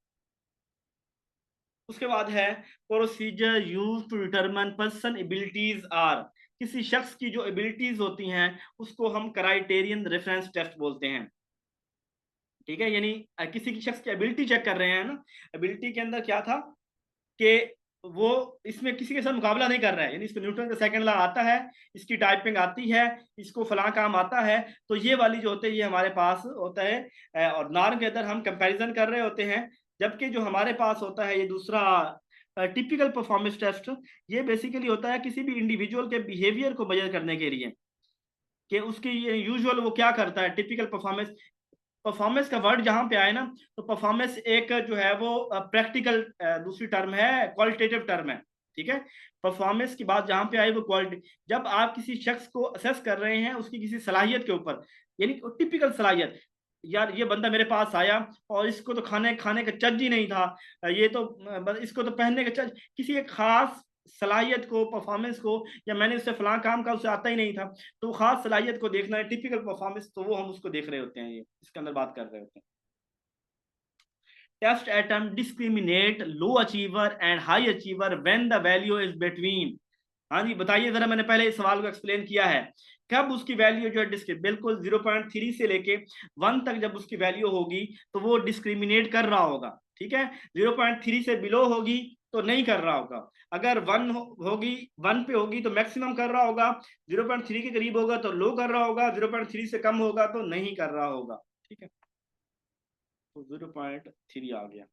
उसके बाद है procedure use to determine person abilities are, किसी शख्स की जो एबिलिटीज होती हैं उसको हम क्राइटेरियन रेफरेंस टेस्ट बोलते हैं, ठीक है। यानी किसी की शख्स की एबिलिटी चेक कर रहे हैं ना, एबिलिटी के अंदर क्या था कि वो इसमें किसी के साथ मुकाबला नहीं कर रहा है, यानी इसको न्यूटन का सेकंड लॉ आता है, इसकी टाइपिंग आती है, इसको फलां काम आता है, तो ये वाली जो होते हैं ये हमारे पास होता है। और नॉर्म के अंदर हम कंपैरिजन कर रहे होते हैं, जबकि जो हमारे पास होता है ये दूसरा टिपिकल परफॉर्मेंस टेस्ट, ये बेसिकली होता है किसी भी इंडिविजुअल के बिहेवियर को मेजर करने के लिए कि उसकी यूजुअल वो क्या करता है। टिपिकल परफॉर्मेंस, परफॉर्मेंस का वर्ड जहां पे आए ना, तो परफॉर्मेंस एक जो है वो प्रैक्टिकल दूसरी टर्म है, क्वालिटेटिव टर्म है, ठीक है। परफॉर्मेंस की बात जहां पे आई वो क्वालिटी, जब आप किसी शख्स को असेस कर रहे हैं उसकी किसी सलाहियत के ऊपर, यानी टिपिकल सलाहियत, यार ये बंदा मेरे पास आया और इसको तो खाने खाने का चज ही नहीं था, ये तो इसको तो पहनने का चज, किसी एक खास सलाहियत को, परफॉर्मेंस को, या मैंने उससे फलां काम का उसे आता ही नहीं था, तो वो खास सलाहियत को देखना है, टिपिकल परफॉर्मेंस, तो वो हम उसको देख रहे होते हैं, ये इसके अंदर बात कर रहे होते हैं। Test item discriminate low achiever and high achiever when the value is between. हाँ जी बताइए जरा, मैंने पहले इस सवाल को एक्सप्लेन किया है, कब उसकी वैल्यू जो है बिल्कुल 0.3 से लेके 1 तक जब उसकी वैल्यू होगी तो वो डिस्क्रिमिनेट कर रहा होगा, ठीक है। 0.3 से बिलो होगी तो नहीं कर रहा होगा, अगर 1 होगी, 1 पे होगी तो मैक्सिमम कर रहा होगा, 0.3 के करीब होगा तो लो कर रहा होगा, 0.3 से कम होगा तो नहीं कर रहा होगा, ठीक है। तो 0.3 आ गया।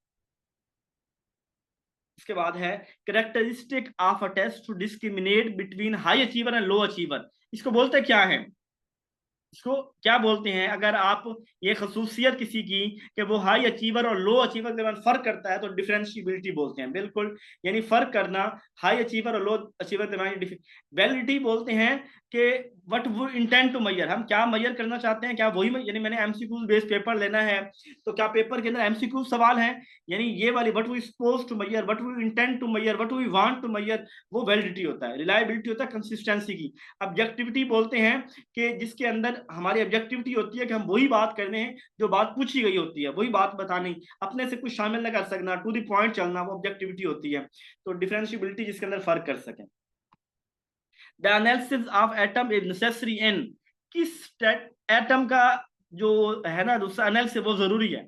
इसके बाद है characteristic of a test to discriminate between high achiever and low achiever, इसको बोलते क्या है, इसको क्या बोलते हैं, अगर आप ये खसूसियत किसी की कि वो हाई अचीवर और लो अचीवर के दरमियान फर्क करता है तो डिफरेंशिएबिलिटी बोलते हैं, बिल्कुल, यानी फर्क करना हाई अचीवर और लो अचीवर के दरमियान। वैलिडिटी बोलते हैं कि व्हाट वो इंटेंट टू मैयर, हम क्या मैयर करना चाहते हैं, क्या वही, यानी मैंने एमसीक्यू बेस्ड पेपर लेना है तो क्या पेपर के अंदर एमसीक्यू सवाल है, यानी ये वाली what we suppose to measure, what we intent to measure, what we want to measure, वो वैलिडिटी होता है। रिलायबिलिटी होता है कंसिस्टेंसी की। ऑब्जेक्टिविटी बोलते हैं कि जिसके अंदर हमारी ऑब्जेक्टिविटी होती है कि हम वही बात करने हैं जो बात पूछी गई होती है, वही बात बतानी, अपने से कुछ शामिल न कर सकना, टू द पॉइंट चलना, वो ऑब्जेक्टिविटी होती है। तो डिफरेंशिएबिलिटी जिसके अंदर फर्क कर सकें। The analysis of atom is necessary in, किस एटम का जो है ना दूसरा एनालिसिस वो जरूरी है,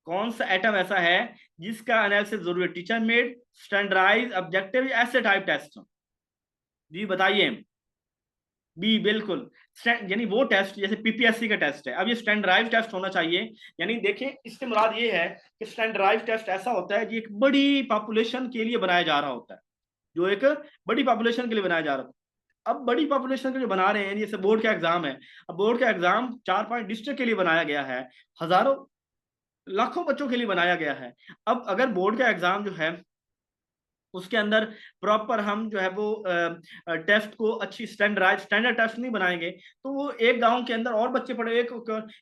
कौन सा एटम ऐसा है जिसका एनालिसिस जरूरी है, टीचर मेड, स्टैंडर्डाइज, ऑब्जेक्टिव, ऐसे टाइप टेस्ट, जी बताइए। बी बिल्कुल, यानी वो टेस्ट जैसे पीपीएससी का टेस्ट है, अब ये स्टैंडर्डाइज टेस्ट होना चाहिए। यानी देखें इससे मुराद ये है कि स्टैंडर्डाइज टेस्ट ऐसा होता है कि एक बड़ी पॉपुलेशन के लिए बनाया जा रहा होता है, जो एक बड़ी पॉपुलेशन के लिए बनाया जा रहा है। अब बड़ी पॉपुलेशन के लिए बना रहे हैं, जैसे बोर्ड का एग्जाम है, अब बोर्ड का एग्जाम 4-5 डिस्ट्रिक्ट के लिए बनाया गया है, हजारों लाखों बच्चों के लिए बनाया गया है। अब अगर बोर्ड का एग्जाम जो है उसके अंदर प्रॉपर हम जो है वो टेस्ट को अच्छी स्टैंडर्ड टेस्ट नहीं बनाएंगे तो वो एक गांव के अंदर और बच्चे पढ़े, एक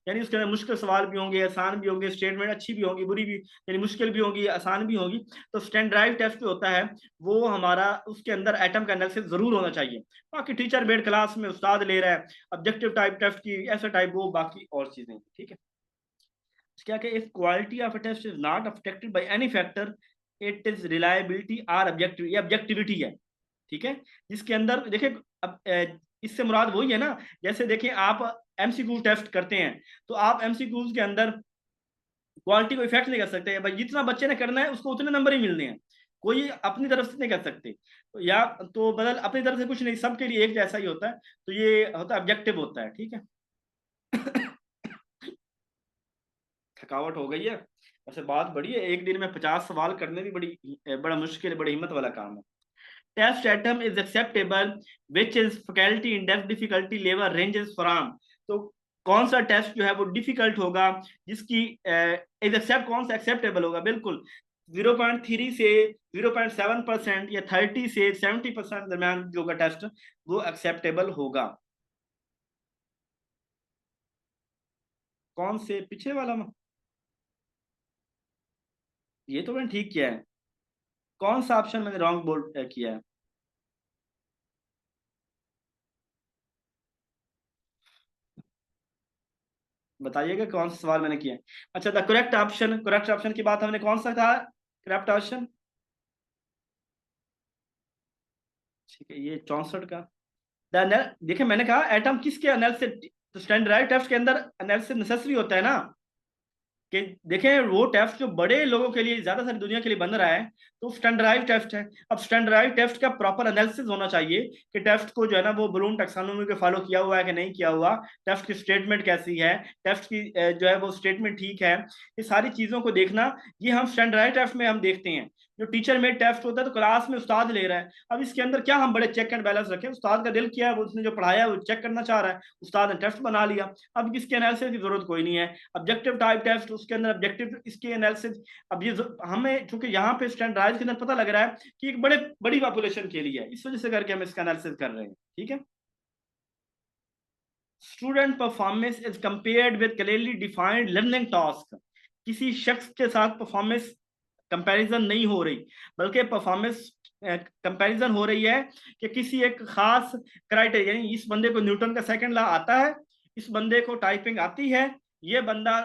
यानी उसके अंदर मुश्किल सवाल भी होंगे, आसान भी होंगे, स्टेटमेंट अच्छी भी होगी, बुरी भी, यानी मुश्किल भी होगी, आसान भी होगी। तो स्टैंडर्ड टेस्ट जो होता है वो हमारा उसके अंदर एटम का एनालिसिस जरूर होना चाहिए। बाकी टीचर बेड क्लास में उस्ताद ले रहा है ऑब्जेक्टिव टाइप टेस्ट की ऐसा टाइप, वो बाकी और चीजें, ठीक है। क्या कि if quality of a test is not affected by any factor it is reliability or objective, ये ऑब्जेक्टिविटी है, ठीक है। जिसके अंदर देखिए अब इससे मुराद वही है ना, जैसे देखिए आप एमसीक्यू टेस्ट करते हैं तो आप एमसीक्यूज के अंदर क्वालिटी को इफेक्ट नहीं कर सकते भाई, जितना बच्चे ने करना है उसको उतने नंबर ही मिलने हैं, कोई अपनी तरफ से नहीं कर सकते, तो या तो बदल अपनी तरफ से कुछ नहीं, सबके लिए एक जैसा ही होता है, तो ये होता है ऑब्जेक्टिव होता है, ठीक है। थकावट हो गई है, वैसे बात बड़ी है, एक दिन में 50 सवाल करने भी बड़ा मुश्किल है, बड़ी हिम्मत वाला काम है। Test item is acceptable which is faculty index difficulty level ranges from, तो कौन सा टेस्ट जो है वो डिफिकल्ट होगा, जिसकी इज एक्सेप्ट, कौन सा एक्सेप्टेबल होगा, बिल्कुल 0.3 से 0.7% या 30 से 70% दरमियान जो होगा टेस्ट वो एक्सेप्टेबल होगा। कौन से पीछे वाला में? ये तो मैंने ठीक किया है, कौन सा ऑप्शन मैंने रॉन्ग बोल किया है, बताइएगा कौन सा सवाल मैंने किया है। अच्छा द करेक्ट ऑप्शन की बात हमने कौन सा था, करेक्ट ऑप्शन ठीक है, ये 64 का। देखिए मैंने कहा एटम किसके एनालिसिस, तो स्टैंडर्ड टेस्ट के अंदर एनालिसिस नेसेसरी होता है ना, कि देखें वो टेस्ट जो बड़े लोगों के लिए, ज्यादा सारी दुनिया के लिए बन रहा है, तो स्टैंडर्डाइज टेस्ट है। अब स्टैंडर्डाइज टेस्ट का प्रॉपर एनालिसिस होना चाहिए कि टेस्ट को जो है ना वो ब्लूम टैक्सोनॉमी को फॉलो किया हुआ है कि नहीं किया हुआ, टेस्ट की स्टेटमेंट कैसी है, टेस्ट की जो है वो स्टेटमेंट ठीक है, ये सारी चीजों को देखना, ये हम स्टैंडर्डाइज टेस्ट में हम देखते हैं। जो टीचर मेड टेस्ट होता है तो क्लास में उस्ताद ले रहा है, अब इसके अंदर क्या हम बड़े चेक एंड बैलेंस रखें, उस्ताद का दिल किया है, वो उसने जो पढ़ाया है वो चेक करना चाह रहा है, उस्ताद ने टेस्ट बना लिया, अब इसके एनालिसिस की जरूरत कोई नहीं है। ऑब्जेक्टिव टाइप टेस्ट, उसके अंदर ऑब्जेक्टिव इसके एनालिसिस, अब ये हमें चूंकि यहाँ पे स्टैंडर्डाइज के अंदर पता लग रहा है कि एक बड़ी पॉपुलेशन के लिए है, इस वजह से करके हम इसका एनालिसिस कर रहे हैं। ठीक है, student performance is compared with clearly defined learning task, किसी शख्स के साथ परफॉर्मेंस कंपैरिजन नहीं हो रही, बल्कि परफॉर्मेंस कंपैरिजन हो रही है कि किसी एक खास क्राइटेरिया, यानी इस बंदे को न्यूटन का सेकंड लॉ आता है, इस बंदे को टाइपिंग आती है, ये बंदा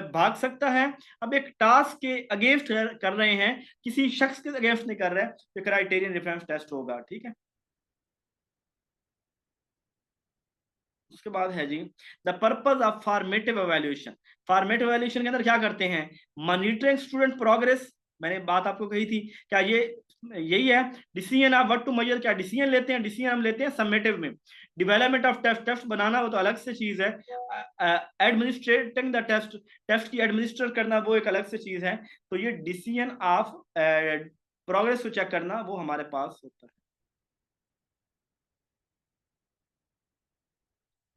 भाग सकता है। अब एक टास्क के अगेंस्ट कर रहे हैं, किसी शख्स के अगेंस्ट नहीं कर रहे हैं, तो क्राइटेरियन रेफरेंस टेस्ट होगा। ठीक है, उसके बाद है जी the purpose of formative evaluation. Formative evaluation के अंदर क्या करते हैं, मॉनिटरिंग स्टूडेंट प्रोग्रेस, मैंने बात आपको कही थी, क्या ये यही है। Decision of what to measure, क्या डिसीजन लेते हैं, डिसीजन हम लेते हैं समेटिव में। डेवलपमेंट ऑफ टेस्ट, टेस्ट बनाना वो तो अलग से चीज है। एडमिनिस्ट्रेटिंग द टेस्ट, टेस्ट की एडमिनिस्ट्रेट करना वो एक अलग से चीज है। तो ये डिसीजन ऑफ प्रोग्रेस को चेक करना वो हमारे पास होता है।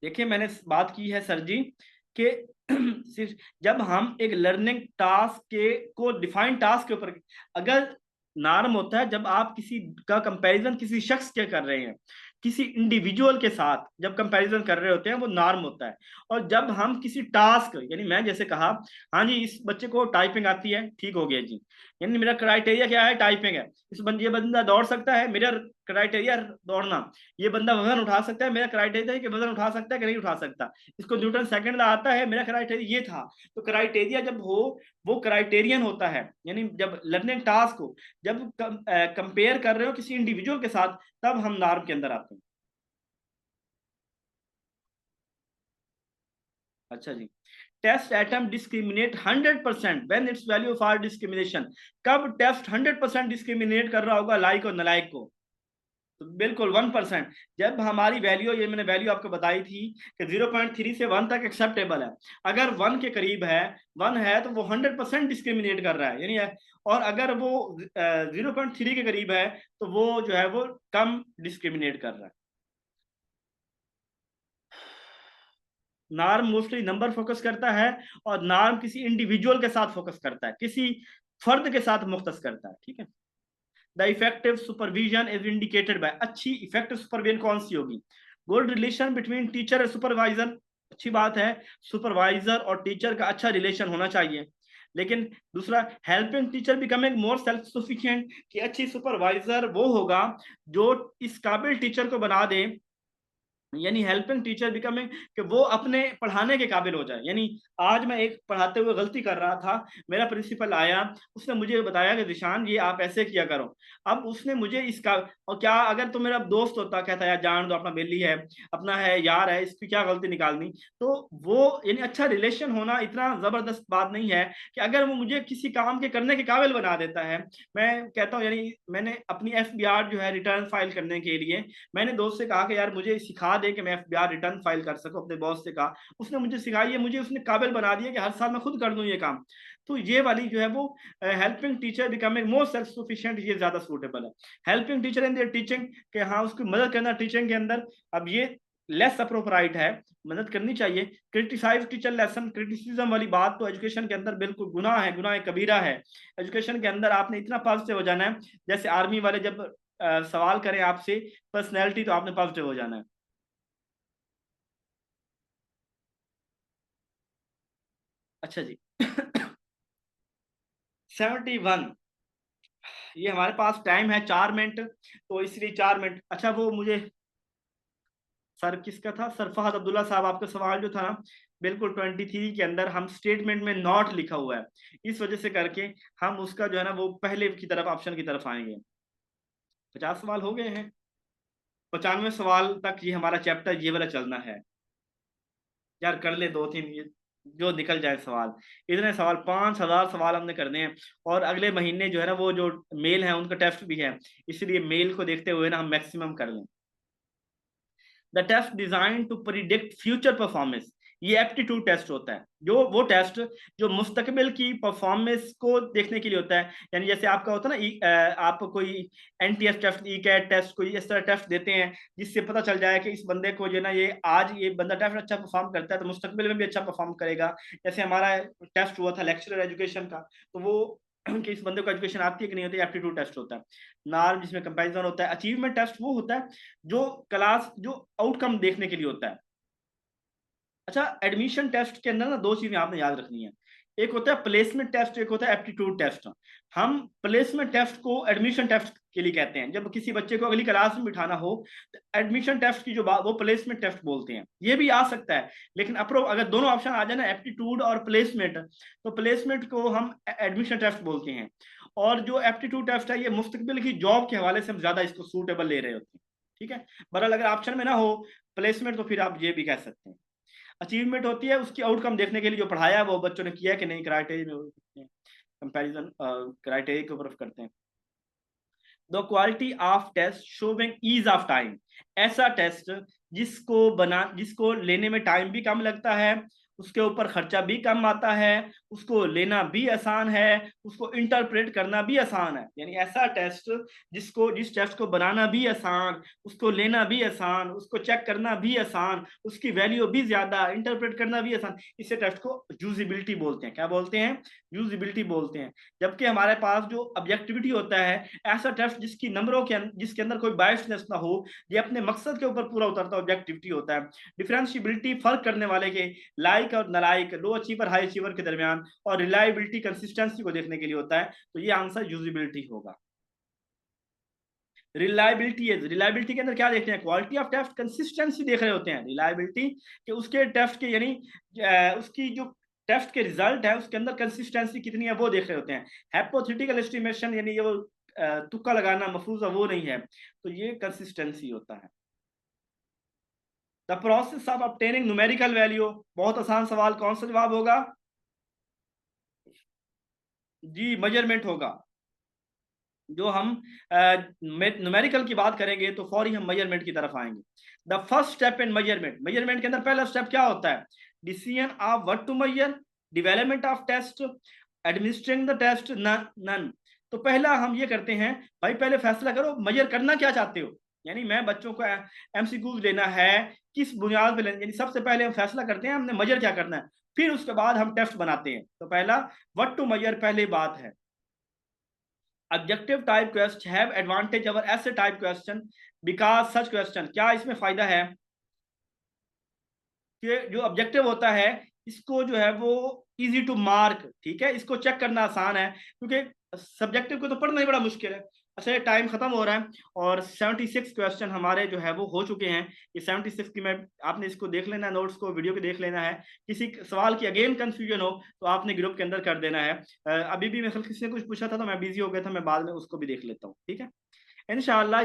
देखिए मैंने बात की है सर जी कि सिर्फ जब हम एक लर्निंग टास्क के को डिफाइंड टास्क के ऊपर, अगर नॉर्म होता है जब आप किसी का कंपैरिजन किसी शख्स के कर रहे हैं, किसी इंडिविजुअल के साथ जब कंपैरिजन कर रहे होते हैं वो नॉर्म होता है। और जब हम किसी टास्क, यानी मैं जैसे कहा हाँ जी इस बच्चे को टाइपिंग आती है, ठीक हो गया जी, यानी मेरा क्राइटेरिया क्या है, टाइपिंग है, इस बंदे ये बंदा दौड़ सकता है, मेरा क्राइटेरिया दौड़ना, ये बंदा वजन उठा सकता है, मेरा क्राइटेरिया कि वजन उठा सकता है कि नहीं उठा सकता, इसको न्यूटन सेकंड ला आता है, मेरा क्राइटेरिया ये था। तो क्राइटेरिया जब हो वो क्राइटेरियन होता है, यानी जब लर्निंग टास्क को जब कंपेयर कर रहे हो किसी इंडिविजुअल के साथ, तब हम नॉर्म के अंदर आते हैं। अच्छा जी, test item discriminate 100% when its value for discrimination, कब टेस्ट 100% डिस्क्रिमिनेट कर रहा होगा लाइक और नलाइक को, तो बिल्कुल 1%। जब हमारी वैल्यू, ये मैंने वैल्यू आपको बताई थी कि 0.3 से 1 तक एक्सेप्टेबल है, अगर 1 के करीब है, 1 है तो वो 100% डिस्क्रिमिनेट कर रहा है, यानी है। और अगर वो 0.3 के करीब है तो वो जो है वो कम डिस्क्रिमिनेट कर रहा है। नॉर्म मोस्टली नंबर फोकस करता है, और नॉर्म किसी इंडिविजुअल के साथ फोकस करता है, किसी फर्द के साथ मुख्तस करता है। ठीक है, the effective supervision is indicated by, अच्छी इफेक्टिव सुपरविजन कौन सी होगी, गुड रिलेशन बिटवीन टीचर और सुपरवाइजर, अच्छी बात है, सुपरवाइजर और टीचर का अच्छा रिलेशन होना चाहिए। लेकिन दूसरा, helping teacher becoming more self sufficient, कि अच्छी सुपरवाइजर वो होगा जो इस काबिल टीचर को बना दे, यानी हेल्पिंग टीचर बिकमिंग, कि वो अपने पढ़ाने के काबिल हो जाए। यानी आज मैं एक पढ़ाते हुए गलती कर रहा था, मेरा प्रिंसिपल आया, उसने मुझे बताया कि दिशान ये आप ऐसे किया करो, अब उसने मुझे इसका, और क्या अगर तो मेरा दोस्त होता, कहता यार जान दो अपना बेली है, अपना है यार है, इसकी क्या गलती निकालनी, तो वो यानी अच्छा रिलेशन होना इतना जबरदस्त बात नहीं है कि अगर वो मुझे किसी काम के करने के काबिल बना देता है। मैं कहता हूँ, यानी मैंने अपनी FBR जो है रिटर्न फाइल करने के लिए, मैंने दोस्त से कहा कि यार मुझे सिखा दे कि मैं FBR रिटर्न फाइल कर सकूं, अपने बॉस से कहा, उसने मुझे सिखाई है, मुझे उसने काबिल बना दिया कि हर साल मैं खुद कर दूं ये काम। तो ये वाली जो है वो helping teacher becoming more self sufficient, ये ज्यादा सूटेबल है। Helping teacher in their teaching, कि हाँ उसकी मदद करना टीचिंग के अंदर, अब ये लेस अप्रोप्राइट है, मदद करनी चाहिए। क्रिटिसाइज टीचर लेसन, क्रिटिसिज्म वाली बात तो एजुकेशन के अंदर बिल्कुल गुनाह है, गुनाह कबीरा है। एजुकेशन के अंदर आपने इतना पॉजिटिव हो जाना है, जैसे आर्मी वाले जब सवाल करें आपसे पर्सनैलिटी, तो आपने पॉजिटिव हो जाना है। अच्छा जी 71, ये हमारे पास टाइम है 4 मिनट, तो इसलिए 4 मिनट। अच्छा वो मुझे सर किसका था, सर फहद अब्दुल्ला साहब, आपका सवाल जो था ना, बिल्कुल 23 के अंदर हम स्टेटमेंट में नॉट लिखा हुआ है, इस वजह से करके हम उसका जो है ना वो पहले की तरफ ऑप्शन की तरफ आएंगे। 50 सवाल हो गए हैं। 95 सवाल तक ये हमारा चैप्टर ये वाला चलना है यार। कर ले 2-3 ये जो निकल जाए सवाल। इतने सवाल 5000 सवाल हमने करने हैं। और अगले महीने जो है ना वो जो मेल है उनका टेस्ट भी है, इसलिए मेल को देखते हुए ना हम मैक्सिमम कर लें। The test design to predict future performance, ये एप्टीट्यूड टेस्ट होता है, जो वो टेस्ट जो मुस्तकबिल की परफॉर्मेंस को देखने के लिए होता है। यानी जैसे आपका होता है ना आप कोई NTS test, E CAT test, कोई इस तरह टेस्ट देते हैं जिससे पता चल जाए कि इस बंदे को जो है ना ये आज ये बंदा टेस्ट अच्छा परफॉर्म करता है तो मुस्तकबिल में भी अच्छा परफॉर्म करेगा। जैसे हमारा टेस्ट हुआ था लेक्चरर एजुकेशन का, तो वो कि इस बंदे को एजुकेशन आती है कि नहीं होती, एप्टीट्यूड टेस्ट होता है। नार्म जिसमें कंपैरिजन होता है। अचीवमेंट टेस्ट वो होता है जो क्लास जो आउटकम देखने के लिए होता है। अच्छा, एडमिशन टेस्ट के अंदर ना दो चीजें आपने याद रखनी है, एक होता है प्लेसमेंट टेस्ट, एक होता है एप्टीट्यूड टेस्ट। हम प्लेसमेंट टेस्ट को एडमिशन टेस्ट के लिए कहते हैं। जब किसी बच्चे को अगली क्लास में बिठाना हो तो एडमिशन टेस्ट की जो बात वो प्लेसमेंट टेस्ट बोलते हैं। ये भी आ सकता है, लेकिन अगर दोनों ऑप्शन आ जाए ना एप्टीट्यूड और प्लेसमेंट, तो प्लेसमेंट को हम एडमिशन टेस्ट बोलते हैं। और जो एप्टीट्यूड टेस्ट है ये मुस्तकबिल की जॉब के हवाले से हम ज्यादा इसको सूटेबल ले रहे होते हैं। ठीक है, बहरहाल अगर ऑप्शन में ना हो प्लेसमेंट तो फिर आप ये भी कह सकते हैं। अचीवमेंट होती है उसकी आउटकम देखने के लिए जो पढ़ाया है वो बच्चों ने किया कि नहीं, क्राइटेरिया में कंपैरिजन क्राइटेरिया के ऊपर करते हैं। The quality of test showing ease of time, ऐसा टेस्ट जिसको लेने में टाइम भी कम लगता है, उसके ऊपर खर्चा भी कम आता है, उसको लेना भी आसान है, उसको इंटरप्रेट करना भी आसान है। यानी ऐसा टेस्ट जिस टेस्ट को बनाना भी आसान, उसको लेना भी आसान, उसको चेक करना भी आसान, उसकी वैल्यू भी ज्यादा, इंटरप्रेट करना भी आसान, इसे टेस्ट को यूजिबिलिटी बोलते हैं। क्या बोलते हैं? यूजिबिलिटी बोलते हैं। जबकि हमारे पास जो ऑब्जेक्टिविटी होता है, ऐसा टेस्ट जिसके अंदर कोई बायसनेस ना हो, ये अपने मकसद के ऊपर पूरा उतरता ऑब्जेक्टिविटी होता है। डिफरेंशियबिलिटी फर्क करने वाले के लाइक और नलाइक, लो अचीवर हाई अचीवर के दरमियान, और रिलायबिलिटी कंसिस्टेंसी को देखने के लिए होता है। तो ये आंसर यूजिबिलिटी होगा। रिलायबिलिटी के अंदर क्या देखते हैं? क्वालिटी ऑफ टेस्ट, कंसिस्टेंसी देख रहे होते हैं। रिलायबिलिटी कि उसके टेस्ट के यानी उसकी जो टेस्ट के रिजल्ट है उसके अंदर कंसिस्टेंसी कितनी है वो देख रहे होते हैं। हाइपोथेटिकल एस्टिमेशन यानी ये वो तुक्का लगाना मफरूजा वो नहीं है, तो ये कंसिस्टेंसी होता है। The process of obtaining numerical value, बहुत आसान सवाल, कौन सा जवाब होगा? जी, मेजरमेंट होगा। जो हम न्यूमेरिकल की बात करेंगे तो फौरी हम मेजरमेंट की तरफ आएंगे। The first step in measurement, measurement के अंदर पहला स्टेप क्या होता है? Decision of what to measure, development of test, administering the test, none. तो पहला हम ये करते हैं, भाई पहले फैसला करो मेजर करना क्या चाहते हो। यानी मैं बच्चों को एमसीक्यूज लेना है, किस बुनियाद पे लेना, यानी सबसे पहले हम फैसला करते हैं हमने मेजर क्या करना है, फिर उसके बाद हम टेस्ट बनाते हैं। तो पहला व्हाट टू मेजर पहले बात है। Objective type question have advantage over essay type question because such question, क्या इसमें फायदा है कि जो ऑब्जेक्टिव होता है इसको जो है वो इजी टू मार्क, ठीक है, इसको चेक करना आसान है, क्योंकि सब्जेक्टिव को तो पढ़ना ही बड़ा मुश्किल है। अच्छा, टाइम खत्म हो रहा है और 76 क्वेश्चन हमारे जो है वो हो चुके हैं। ये 76 की मैं आपने इसको देख लेना है, नोट्स को वीडियो के देख लेना है। किसी सवाल की अगेन कंफ्यूजन हो तो आपने ग्रुप के अंदर कर देना है। अभी भी मैं किसी ने कुछ पूछा था तो मैं बिजी हो गया था, मैं बाद में उसको भी देख लेता हूँ। ठीक है, इंशाल्लाह।